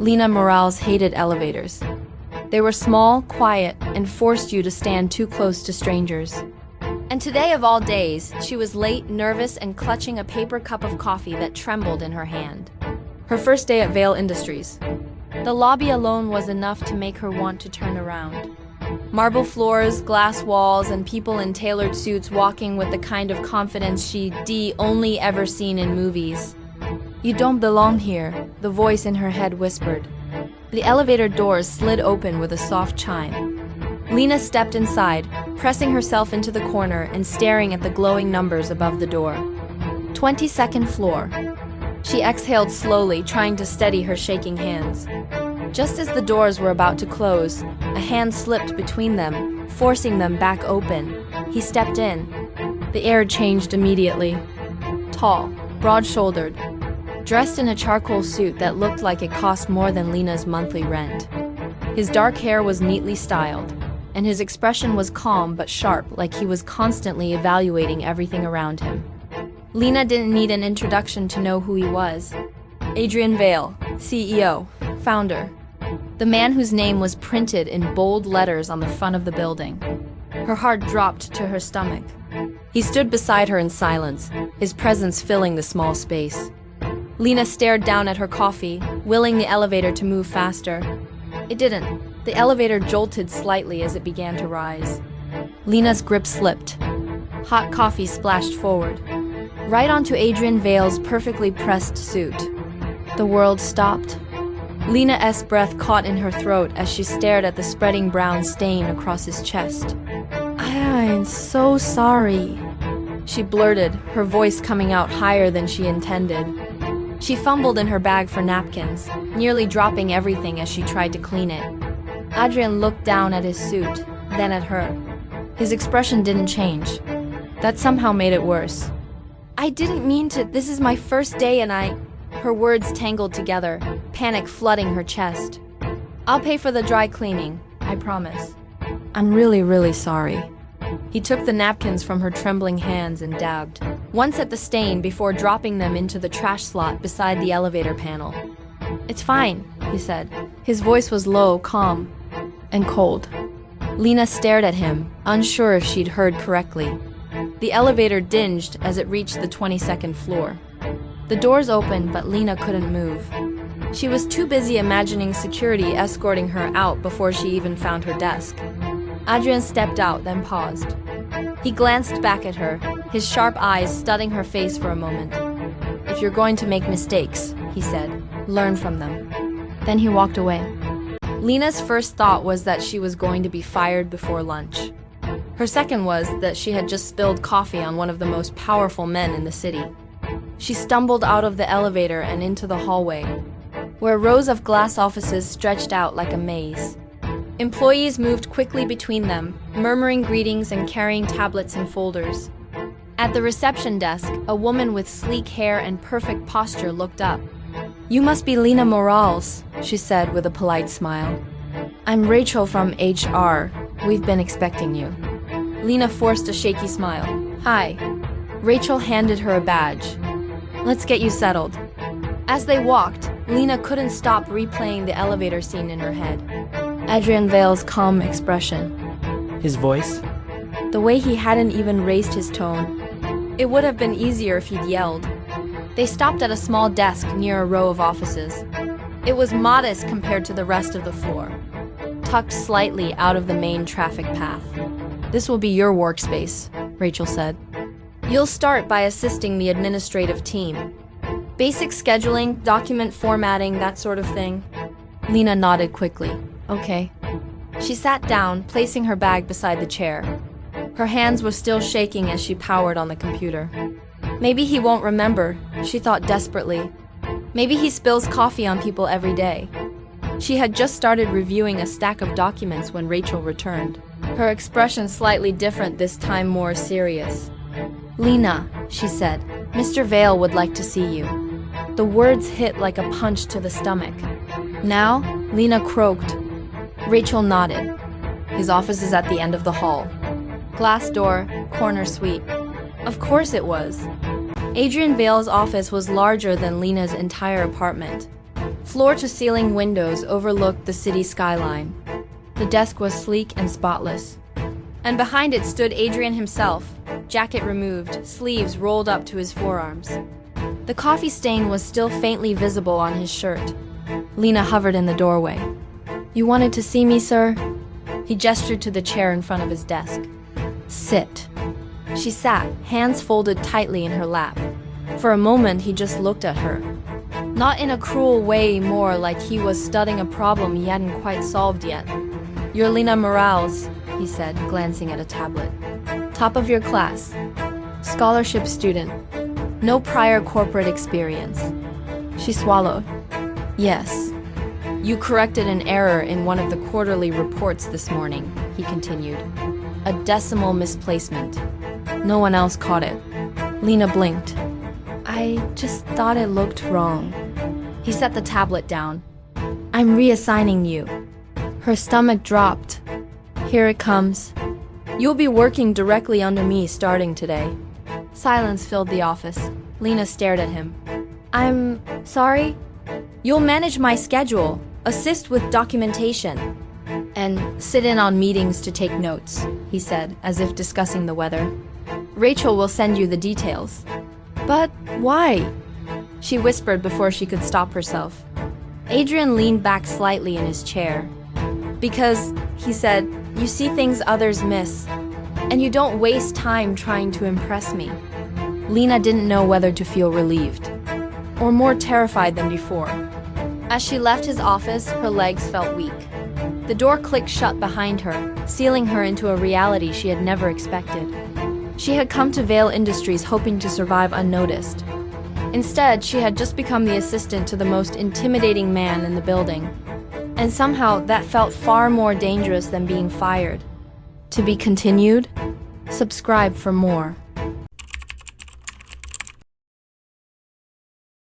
Lena Morales hated elevators. They were small, quiet, and forced you to stand too close to strangers. And today of all days, she was late, nervous, and clutching a paper cup of coffee that trembled in her hand. Her first day at Vale Industries. The lobby alone was enough to make her want to turn around. Marble floors, glass walls, and people in tailored suits walking with the kind of confidence she'd only ever seen in movies. "You don't belong here," the voice in her head whispered. The elevator doors slid open with a soft chime. Lena stepped inside, pressing herself into the corner and staring at the glowing numbers above the door. 22nd floor. She exhaled slowly, trying to steady her shaking hands. Just as the doors were about to close, a hand slipped between them, forcing them back open. He stepped in. The air changed immediately. Tall, broad-shouldered, dressed in a charcoal suit that looked like it cost more than Lena's monthly rent. His dark hair was neatly styled, and his expression was calm but sharp, like he was constantly evaluating everything around him. Lena didn't need an introduction to know who he was. Adrian Vale, CEO, founder. The man whose name was printed in bold letters on the front of the building. Her heart dropped to her stomach. He stood beside her in silence, his presence filling the small space. Lena stared down at her coffee, willing the elevator to move faster. It didn't. The elevator jolted slightly as it began to rise. Lena's grip slipped. Hot coffee splashed forward, right onto Adrian Vale's perfectly pressed suit. The world stopped. Lena's breath caught in her throat as she stared at the spreading brown stain across his chest. "I'm so sorry," she blurted, her voice coming out higher than she intended. She fumbled in her bag for napkins, nearly dropping everything as she tried to clean it. Adrian looked down at his suit, then at her. His expression didn't change. That somehow made it worse. "I didn't mean to. This is my first day and I..." Her words tangled together, panic flooding her chest. "I'll pay for the dry cleaning, I promise." "I'm really sorry." He took the napkins from her trembling hands and dabbed, once at the stain before dropping them into the trash slot beside the elevator panel. "It's fine," he said. His voice was low, calm, and cold. Lena stared at him, unsure if she'd heard correctly. The elevator dinged as it reached the 22nd floor. The doors opened, but Lena couldn't move. She was too busy imagining security escorting her out before she even found her desk. Adrian stepped out, then paused. He glanced back at her, his sharp eyes studying her face for a moment. "If you're going to make mistakes," he said, "learn from them." Then he walked away. Lena's first thought was that she was going to be fired before lunch. Her second was that she had just spilled coffee on one of the most powerful men in the city. She stumbled out of the elevator and into the hallway, where rows of glass offices stretched out like a maze. Employees moved quickly between them, murmuring greetings and carrying tablets and folders. At the reception desk, a woman with sleek hair and perfect posture looked up. "You must be Lena Morales," she said with a polite smile. "I'm Rachel from HR. We've been expecting you." Lena forced a shaky smile. "Hi." Rachel handed her a badge. "Let's get you settled." As they walked, Lena couldn't stop replaying the elevator scene in her head. Adrian Vale's calm expression. His voice? The way he hadn't even raised his tone. It would have been easier if he'd yelled. They stopped at a small desk near a row of offices. It was modest compared to the rest of the floor, tucked slightly out of the main traffic path. "This will be your workspace," Rachel said. "You'll start by assisting the administrative team. Basic scheduling, document formatting, that sort of thing." Lena nodded quickly. "Okay." She sat down, placing her bag beside the chair. Her hands were still shaking as she powered on the computer. Maybe he won't remember, she thought desperately. Maybe he spills coffee on people every day. She had just started reviewing a stack of documents when Rachel returned. Her expression slightly different this time, more serious. "Lena," she said, "Mr. Vale would like to see you." The words hit like a punch to the stomach. "Now?" Lena croaked. Rachel nodded. "His office is at the end of the hall. Glass door, corner suite." Of course it was. Adrian Vale's office was larger than Lena's entire apartment. Floor-to-ceiling windows overlooked the city skyline. The desk was sleek and spotless. And behind it stood Adrian himself, jacket removed, sleeves rolled up to his forearms. The coffee stain was still faintly visible on his shirt. Lena hovered in the doorway. "You wanted to see me, sir?" He gestured to the chair in front of his desk. "Sit." She sat, hands folded tightly in her lap. For a moment, he just looked at her. Not in a cruel way, more like he was studying a problem he hadn't quite solved yet. "You're Lena Morales," he said, glancing at a tablet. "Top of your class. Scholarship student. No prior corporate experience." She swallowed. "Yes. You corrected an error in one of the quarterly reports this morning," he continued. "A decimal misplacement. No one else caught it." Lena blinked. "I just thought it looked wrong." He set the tablet down. "I'm reassigning you." Her stomach dropped. "Here it comes. You'll be working directly under me starting today." Silence filled the office. Lena stared at him. "I'm sorry?" "You'll manage my schedule, assist with documentation, and sit in on meetings to take notes," he said, as if discussing the weather. "Rachel will send you the details." "But why?" she whispered before she could stop herself. Adrian leaned back slightly in his chair. "Because," he said, "you see things others miss, and you don't waste time trying to impress me." Lena didn't know whether to feel relieved or more terrified than before. As she left his office, her legs felt weak. The door clicked shut behind her, sealing her into a reality she had never expected. She had come to Vale Industries hoping to survive unnoticed. Instead, she had just become the assistant to the most intimidating man in the building. And somehow that felt far more dangerous than being fired. To be continued? Subscribe for more.